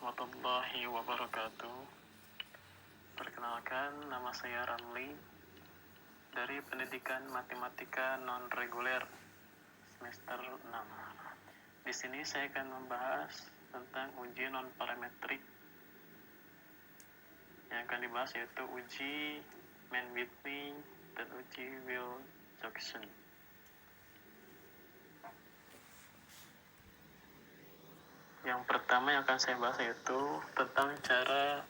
warahmatullahi wabarakatuh. Perkenalkan, nama saya Ramli dari Pendidikan Matematika Non-Reguler semester 6. Di sini saya akan membahas tentang uji non-parametrik. Yang akan dibahas yaitu uji Mann-Whitney dan uji Will-Jackson. Yang pertama yang akan saya bahas yaitu tentang cara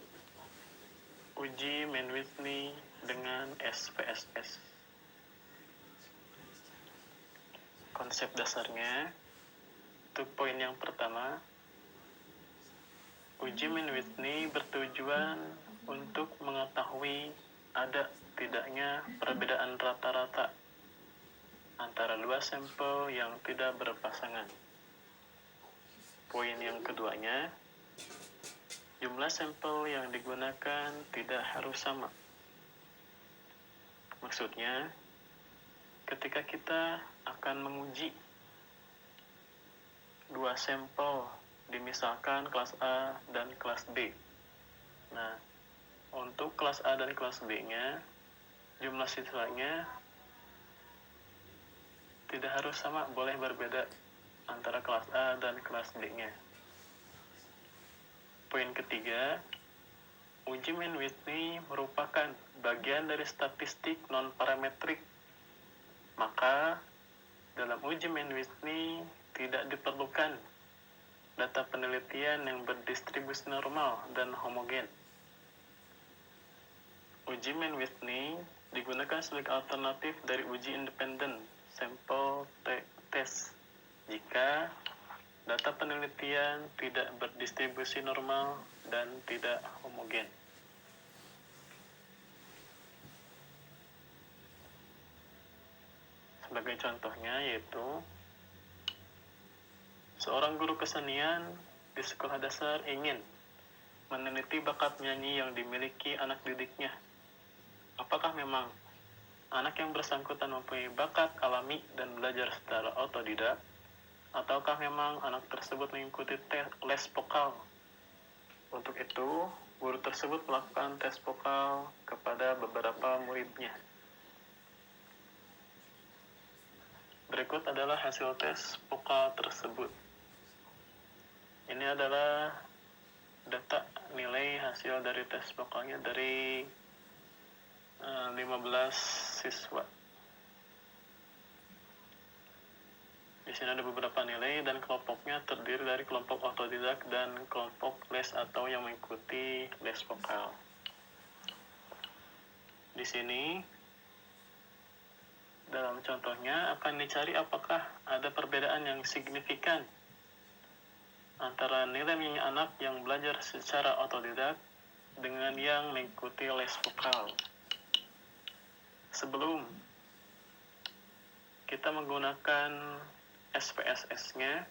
uji Mann-Whitney dengan SPSS. Konsep dasarnya, untuk poin yang pertama, uji Mann-Whitney bertujuan untuk mengetahui ada tidaknya perbedaan rata-rata antara dua sampel yang tidak berpasangan. Poin yang keduanya, jumlah sampel yang digunakan tidak harus sama. Maksudnya, ketika kita akan menguji dua sampel di misalkan kelas A dan kelas B. Nah, untuk kelas A dan kelas B-nya, jumlah siswanya tidak harus sama, boleh berbeda antara kelas A dan kelas B-nya. Poin ketiga, uji Mann-Whitney merupakan bagian dari statistik non-parametrik. Maka, dalam uji Mann-Whitney tidak diperlukan data penelitian yang berdistribusi normal dan homogen. Uji Mann-Whitney digunakan sebagai alternatif dari uji independen sample test jika data penelitian tidak berdistribusi normal dan tidak homogen. Sebagai contohnya yaitu seorang guru kesenian di sekolah dasar ingin meneliti bakat nyanyi yang dimiliki anak didiknya. Apakah memang anak yang bersangkutan mempunyai bakat alami dan belajar secara otodidak, ataukah memang anak tersebut mengikuti les vokal? Untuk itu, guru tersebut melakukan tes vokal kepada beberapa muridnya. Berikut adalah hasil tes vokal tersebut. Ini adalah data nilai hasil dari tes vokalnya dari 15 siswa. Di sini ada beberapa nilai dan kelompoknya terdiri dari kelompok otodidak dan kelompok les atau yang mengikuti les vokal. Di sini dalam contohnya akan dicari apakah ada perbedaan yang signifikan antara nilai nyanyi anak yang belajar secara otodidak dengan yang mengikuti les vokal. Sebelum kita menggunakan SPSS-nya,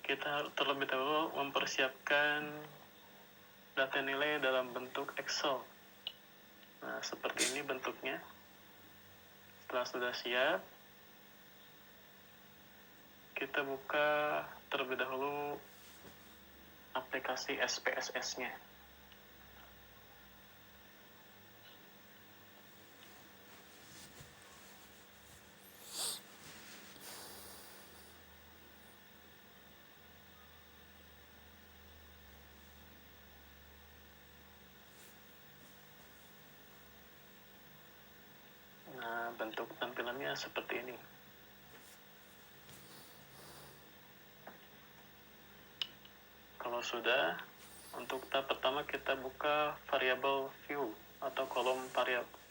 kita terlebih dahulu mempersiapkan data nilai dalam bentuk Excel. Nah, seperti ini bentuknya. Setelah sudah siap, kita buka terlebih dahulu aplikasi SPSS-nya. Nah, bentuk tampilannya seperti ini. Kalau sudah, untuk tahap pertama kita buka variable view atau kolom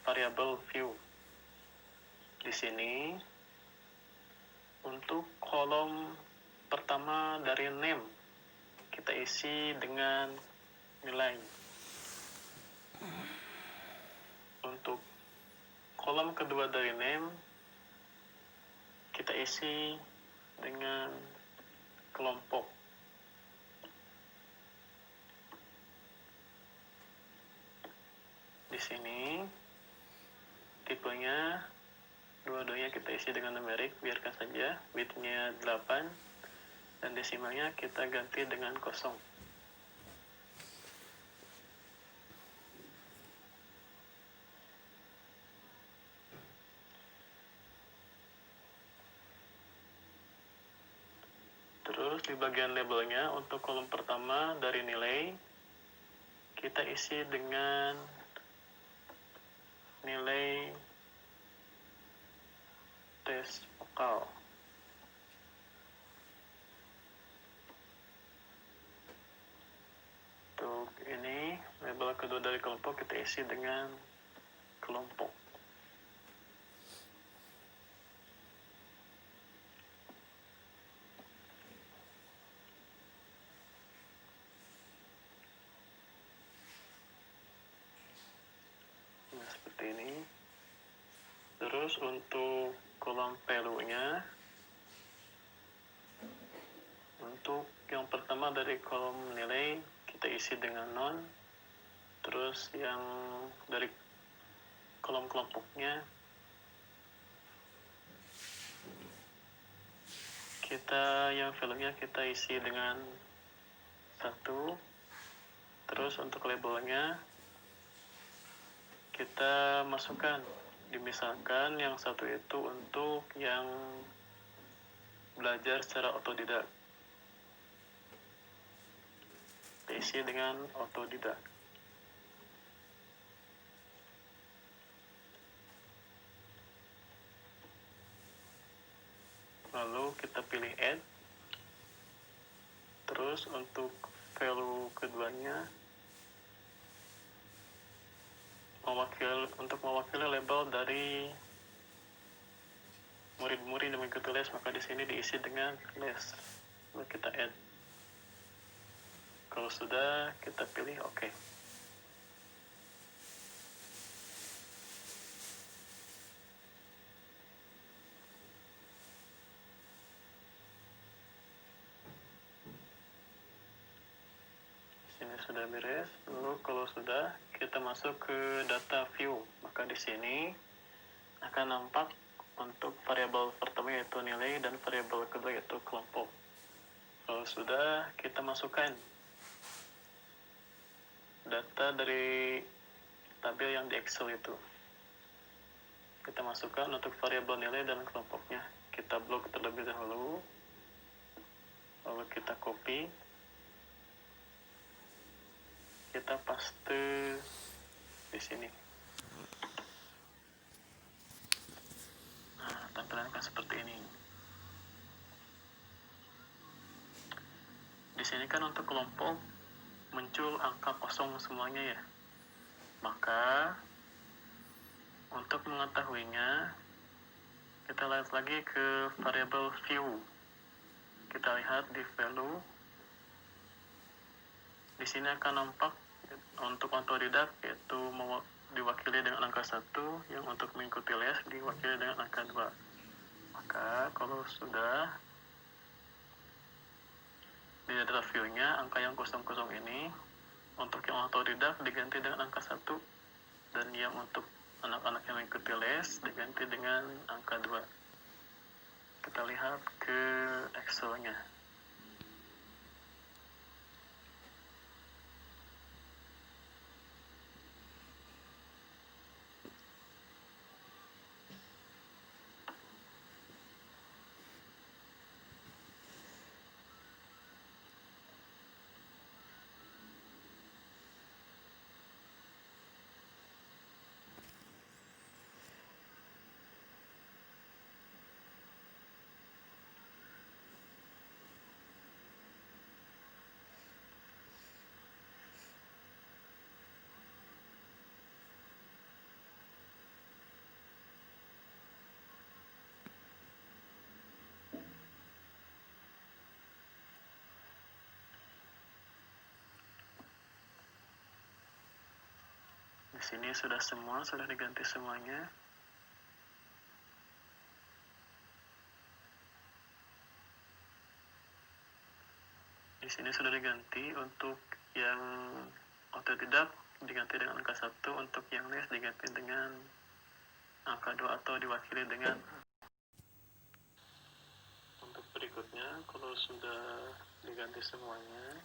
variable view. Di sini, untuk kolom pertama dari name, kita isi dengan nilai. Untuk kolom kedua dari name, kita isi dengan kelompok. Di sini, tipenya, dua-duanya kita isi dengan numerik, biarkan saja, bitnya 8, dan desimalnya kita ganti dengan 0. bagian labelnya, untuk kolom pertama dari nilai, kita isi dengan nilai tes vokal. Untuk ini, label kedua dari kelompok kita isi dengan kelompok. Nah, seperti ini. Terus untuk kolom value-nya, untuk yang pertama dari kolom nilai kita isi dengan non. Terus yang dari kolom kelompoknya yang value-nya kita isi dengan 1. Terus untuk labelnya kita masukkan, misalkan yang 1 itu untuk yang belajar secara otodidak, kita isi dengan otodidak. Lalu kita pilih add. Terus untuk value keduanya, untuk mewakili label dari murid-murid yang mengikuti les, maka di sini diisi dengan les. Lalu kita add. Kalau sudah, kita pilih OK. Ini sudah beres. Lalu kalau sudah, kita masuk ke data view. Maka di sini akan nampak untuk variabel pertama yaitu nilai dan variabel kedua yaitu kelompok. Kalau sudah, kita masukkan data dari tabel yang di Excel itu. Kita masukkan untuk variabel nilai dan kelompoknya. Kita blok terlebih dahulu. Lalu kita copy. Kita paste di sini. Nah, tampilan akan seperti ini. Di sini kan untuk kelompok muncul angka kosong semuanya ya. Maka untuk mengetahuinya, kita lihat lagi ke variabel view. Kita lihat di value. Di sini akan nampak untuk otodidak yaitu diwakili dengan angka 1, yang untuk mengikuti les diwakili dengan angka 2. Maka kalau sudah, di data view-nya angka yang kosong-kosong ini untuk yang otodidak diganti dengan angka 1, dan yang untuk anak-anak yang mengikuti les diganti dengan angka 2. Kita lihat ke Excel-nya. Di sini sudah diganti semuanya. Di sini sudah diganti, untuk yang otodidak diganti dengan angka 1, untuk yang les diganti dengan angka 2 atau diwakili dengan. Untuk berikutnya, kalau sudah diganti semuanya,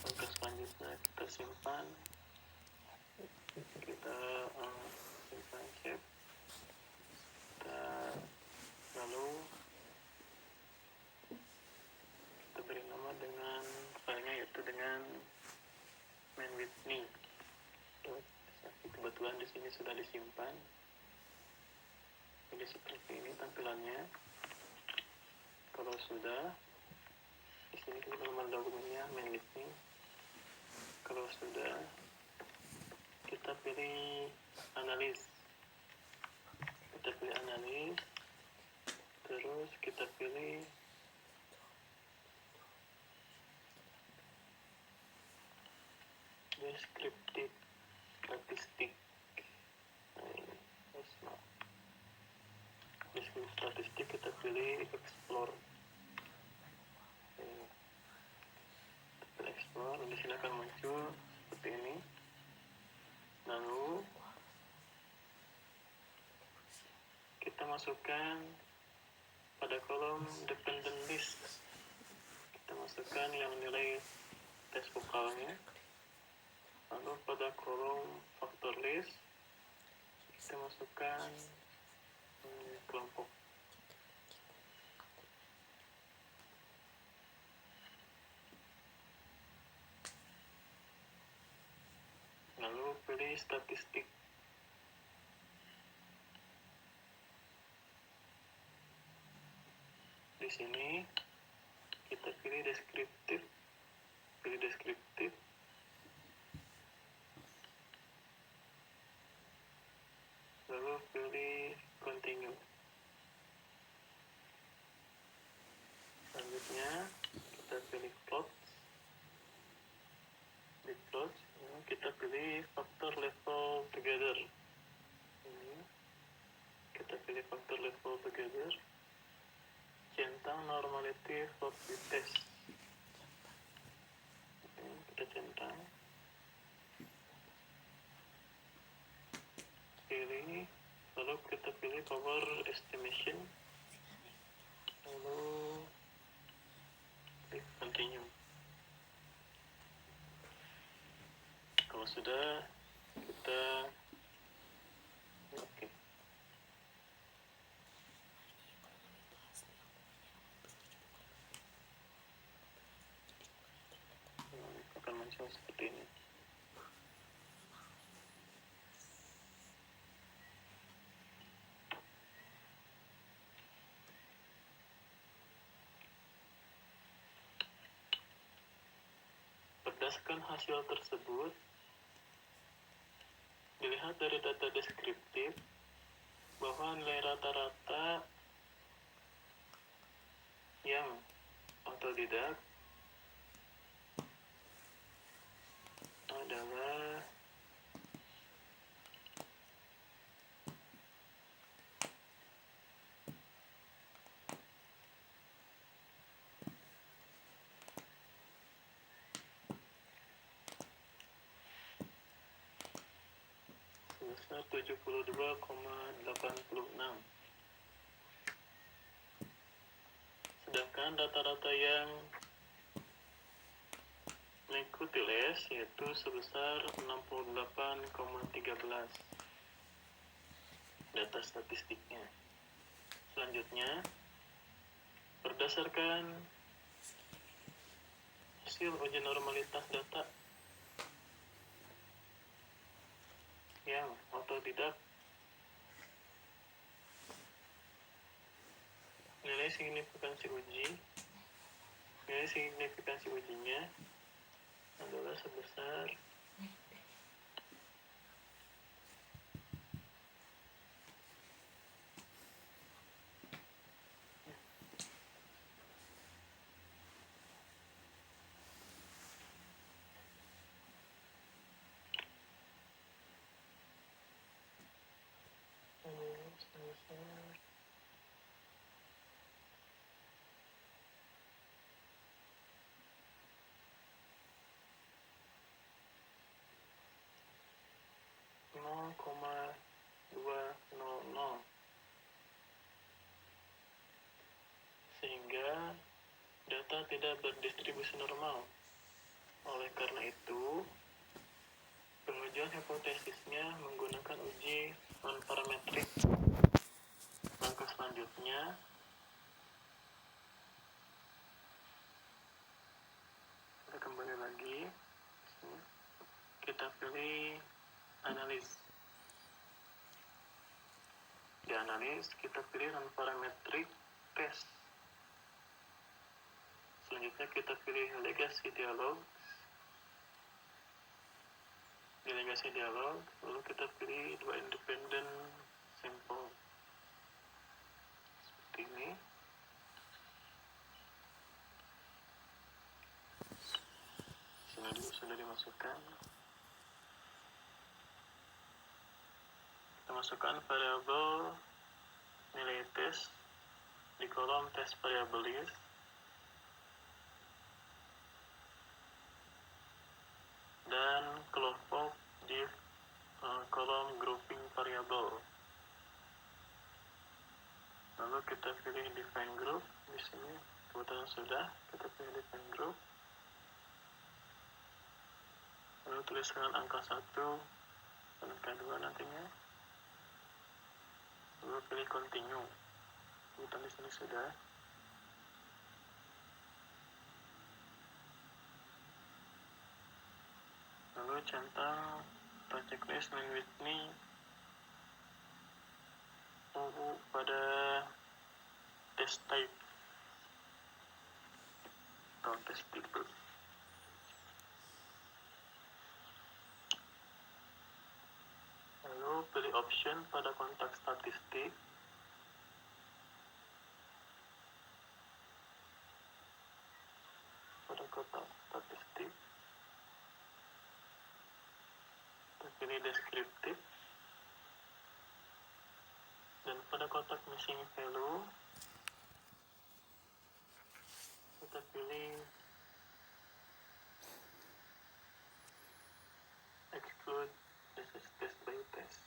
langkah selanjutnya kita simpan. Kita simpan save. Lalu dengan filenya, yaitu dengan main with me. Kebetulan di sini sudah disimpan. Jadi seperti ini tampilannya. Kalau sudah, di sini kita nomor dokumennya main with me. Kalau sudah, kita pilih analis. Terus kita pilih descriptive statistik. Descriptive statistik kita pilih explore. Explore, di sini akan muncul seperti ini. Lalu kita masukkan pada kolom dependent list. Kita masukkan yang nilai tes vokalnya. Lalu pada kolom factor list kita masukkan kelompok. Lalu pilih statistik. Di sini kita pilih deskriptif. Lalu pilih continue. Selanjutnya kita pilih plot. Di plot kita pilih factor level together. Kita pilih factor level together. Centang normality for the test. Kita centang. Pilih, lalu kita pilih power estimation. Lalu klik continue. Kalau sudah, kita oke. Akan muncul seperti ini. Berdasarkan hasil tersebut, dilihat dari data deskriptif bahwa nilai rata-rata yang autodidak adalah sebesar 72,86. Sedangkan rata-rata yang mengikuti les yaitu sebesar 68,13 data statistiknya. Selanjutnya, berdasarkan hasil uji normalitas data yang autodidak, nilai signifikansi ujinya adalah sebesar 0,200, sehingga data tidak berdistribusi normal. Oleh karena itu, pengujian hipotesisnya menggunakan uji non-parametrik. Langkah selanjutnya, kita pilih analis. Di analis kita pilih non-parametric test. Selanjutnya kita pilih legacy dialog. Di legacy dialog, lalu kita pilih dua independent sample seperti ini. Sudah dimasukkan. Kita masukkan variabel nilai tes di kolom test variable list. Dan kelompok di kolom grouping variable. Lalu kita pilih define group di sini. Kebetulan sudah, kita pilih define group. Lalu tuliskan angka 1 dan angka 2 nantinya. Lalu pilih continue. Kebetulan di sini sudah. Lalu centang atau checklist language ini pada test type atau test type. Lalu pilih option pada kontak statistik. Pada kotak statistik kita pilih deskriptif. Dan pada kotak missing value kita pilih exclude test by test.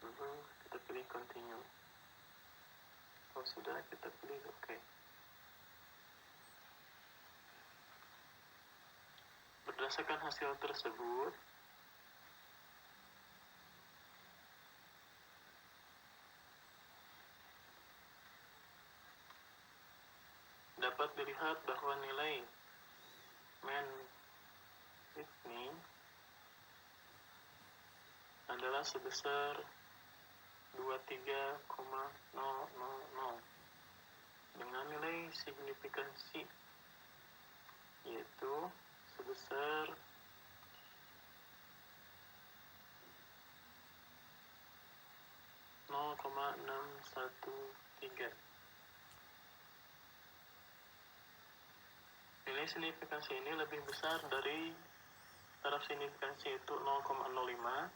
Lalu kita pilih continue. Kalau sudah, kita pilih OK. Berdasarkan hasil tersebut, dapat dilihat bahwa nilai main ini adalah sebesar 23,000 dengan nilai signifikansi yaitu sebesar 0,613. Nilai signifikansi ini lebih besar dari taraf signifikansi itu 0,05,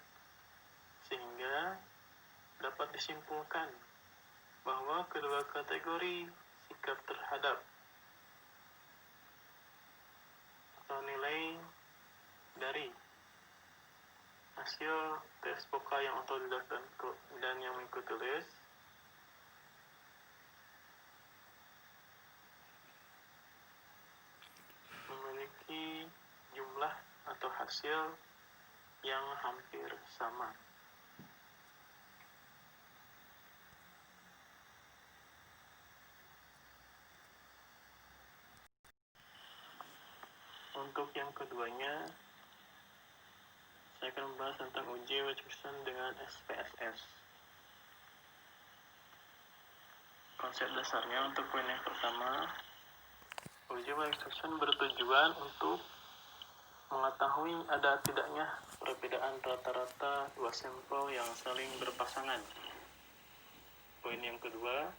sehingga dapat disimpulkan bahwa kedua kategori sikap terhadap atau nilai dari hasil tes vokal yang otodidak dan yang mengikuti les memiliki jumlah atau hasil yang hampir sama. Untuk yang keduanya, saya akan membahas tentang uji Wechterson dengan SPSS. Konsep dasarnya untuk poin yang pertama, uji Wechterson bertujuan untuk mengetahui ada tidaknya perbedaan rata-rata dua sampel yang saling berpasangan. Poin yang kedua,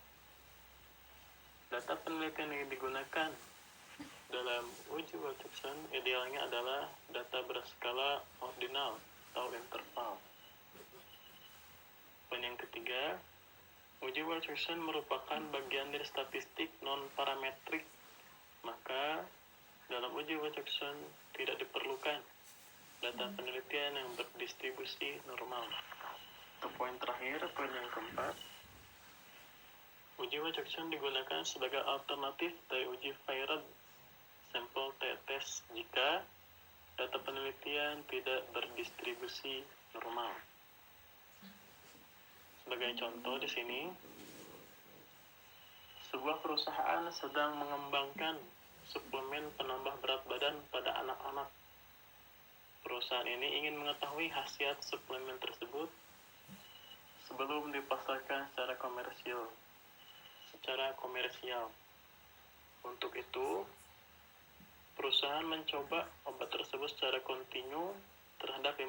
data penelitian yang digunakan dalam uji Wechterson idealnya adalah data berskala ordinal atau interval. Poin yang ketiga, uji Wechterson merupakan bagian dari statistik non-parametrik, maka dalam uji Wechterson tidak diperlukan data penelitian yang berdistribusi normal. Untuk poin terakhir, poin yang keempat, uji Wechterson digunakan sebagai alternatif dari uji Feyerabd sampel t-test jika data penelitian tidak berdistribusi normal. Sebagai contoh di sini, sebuah perusahaan sedang mengembangkan suplemen penambah berat badan pada anak-anak. Perusahaan ini ingin mengetahui khasiat suplemen tersebut sebelum dipasarkan secara komersial. Untuk itu, perusahaan mencoba obat tersebut secara kontinu terhadap 15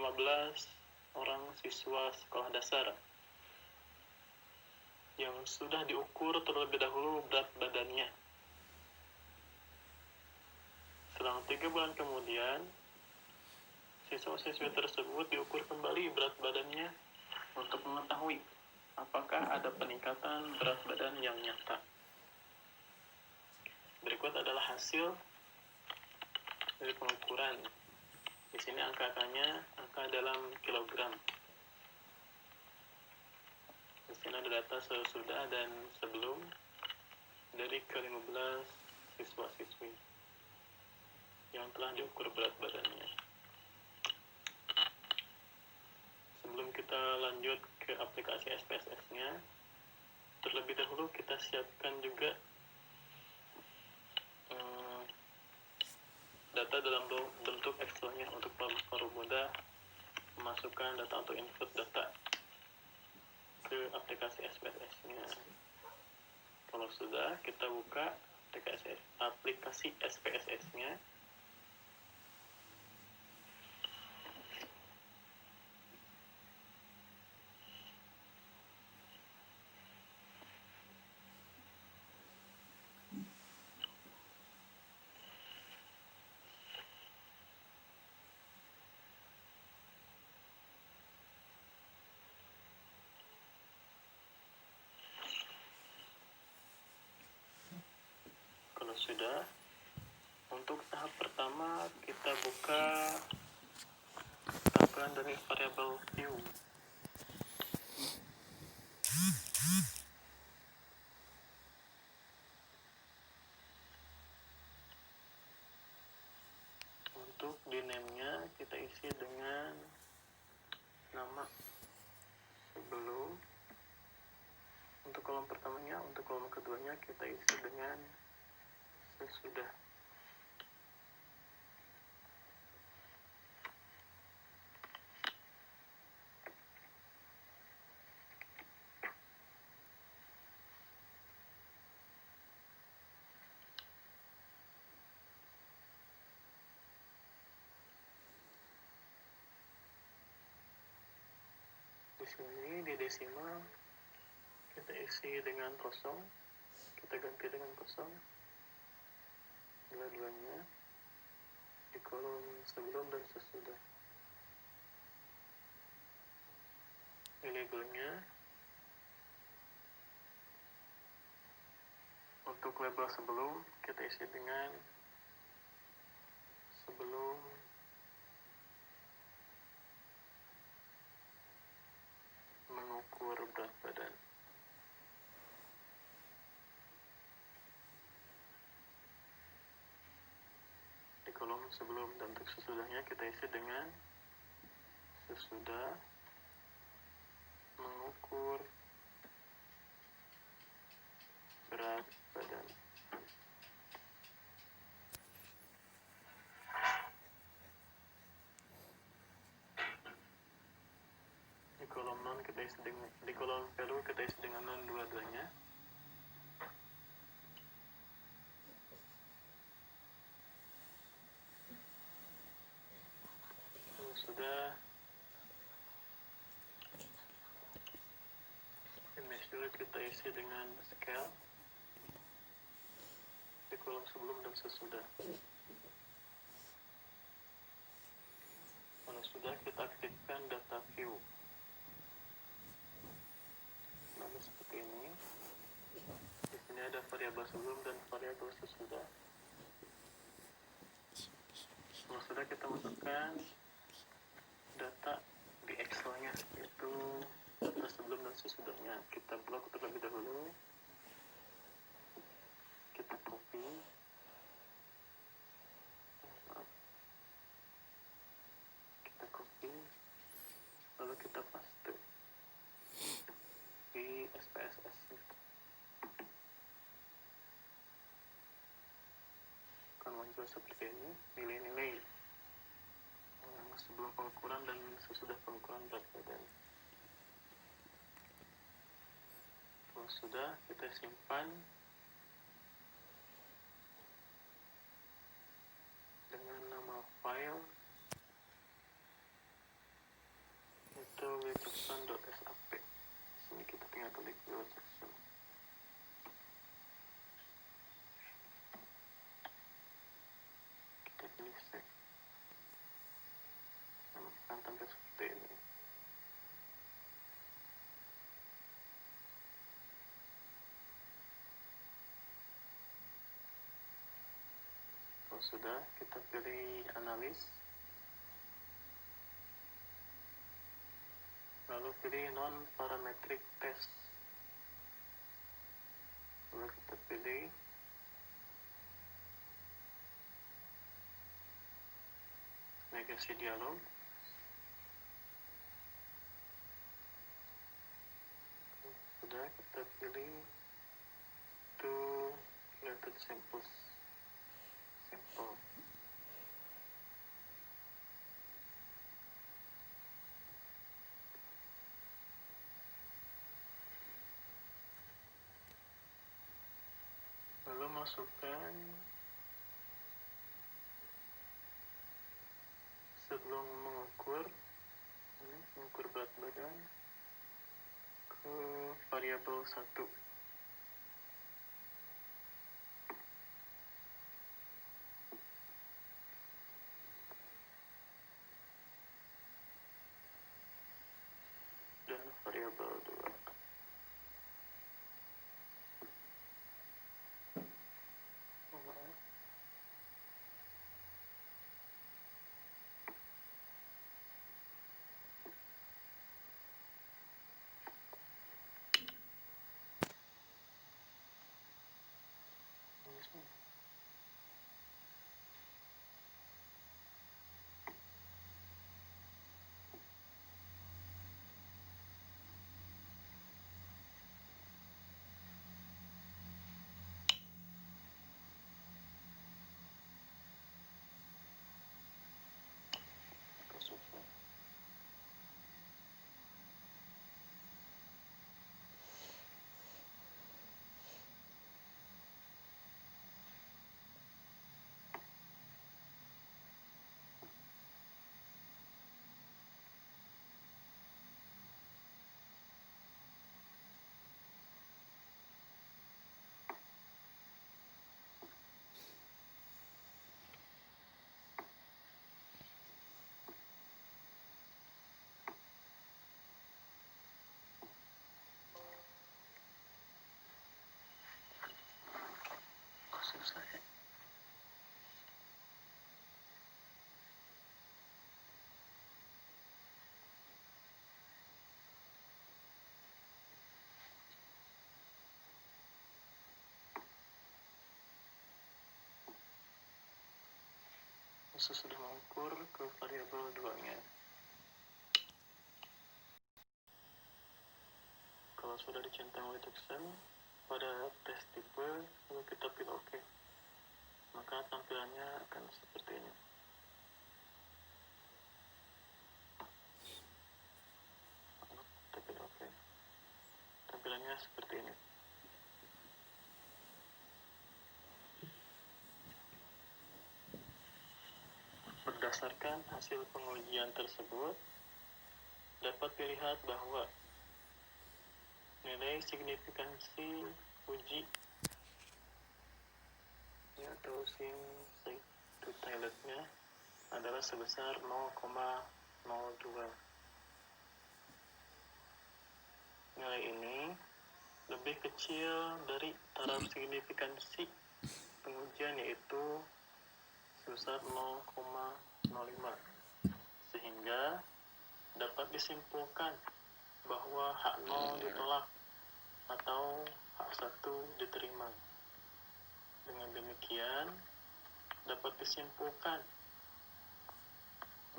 orang siswa sekolah dasar yang sudah diukur terlebih dahulu berat badannya. Selang 3 bulan kemudian, siswa-siswi tersebut diukur kembali berat badannya untuk mengetahui apakah ada peningkatan berat badan yang nyata. Berikut adalah hasil dari pengukuran. Di sini angka-angkanya angka dalam kilogram. Di sini ada data sesudah dan sebelum dari ke-15 siswa-siswi yang telah diukur berat badannya. Sebelum kita lanjut ke aplikasi SPSS-nya, terlebih dahulu kita siapkan juga data dalam bentuk Excel-nya untuk mempermudah memasukkan data atau input data ke aplikasi SPSS-nya. Kalau sudah, kita buka aplikasi SPSS-nya. Kalau sudah, untuk tahap pertama kita buka tampilan dari variable view. Untuk di name-nya kita isi dengan nama sebelum. Untuk kolom pertamanya, untuk kolom keduanya kita isi dengan sesudah. Di sini di desimal kita isi dengan kosong, kita ganti dengan kosong dua-duanya di kolom sebelum dan sesudah. Di labelnya, untuk label sebelum kita isi dengan sebelum mengukur berat badan. Di kolom sebelum dan untuk sesudahnya kita isi dengan sesudah mengukur berat badan. Di kolom non kita isi dengan, di kolom value kita isi dengan non dua-duanya. Sudah, image dulu kita isi dengan scale di kolom sebelum dan sesudah. Kalau sudah, kita aktifkan data view. Lalu seperti ini. Di sini ada variabel sebelum dan variabel sesudah. Kalau sudah, kita masukkan data di Excel-nya, yaitu data sebelum dan sesudahnya. Kita blok terlebih dahulu. Kita copy. Kita copy. Lalu kita paste di SPSS-nya. Akan muncul seperti ini, nilai-nilai sebelum pengukuran dan sesudah pengukuran berat badan. Kalau sudah, kita simpan dengan nama file itu wilcoxon.sap. Sini kita tinggal klik Wilcoxon. Kita pilih save. Akan tampil seperti ini. Kalau sudah, kita pilih analis, lalu pilih non-parametric test, lalu kita pilih negasi dialog, sudah kita pilih to related samples sample. Lalu masukkan sebelum mengukur berat badan ke variabel 1. Dan variabel 2. Selesai. Sesudah mengukur ke variabel 2-nya. Kalau sudah dicentang Wilcoxon pada tes tipe, lalu kita pilih OK, maka tampilannya akan seperti ini. Kita pilih OK, tampilannya seperti ini. Berdasarkan hasil pengujian tersebut, dapat dilihat bahwa nilai signifikansi uji atau sin to toiletnya adalah sebesar 0,02. Nilai ini lebih kecil dari taraf signifikansi pengujian, yaitu sebesar 0,05, sehingga dapat disimpulkan bahwa hak 0 ditolak atau hak 1 diterima. Dengan demikian, dapat disimpulkan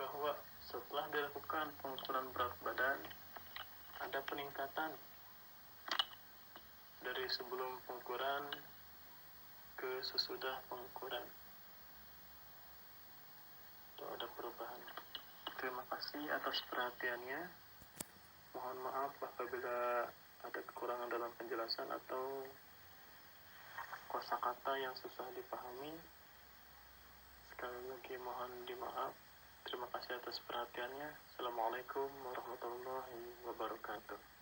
bahwa setelah dilakukan pengukuran berat badan, ada peningkatan dari sebelum pengukuran ke sesudah pengukuran. Itu ada perubahan. Terima kasih atas perhatiannya. Mohon maaf apabila ada kekurangan dalam penjelasan atau kosakata yang susah dipahami. Sekali lagi mohon dimaaf. Terima kasih atas perhatiannya. Assalamualaikum warahmatullahi wabarakatuh.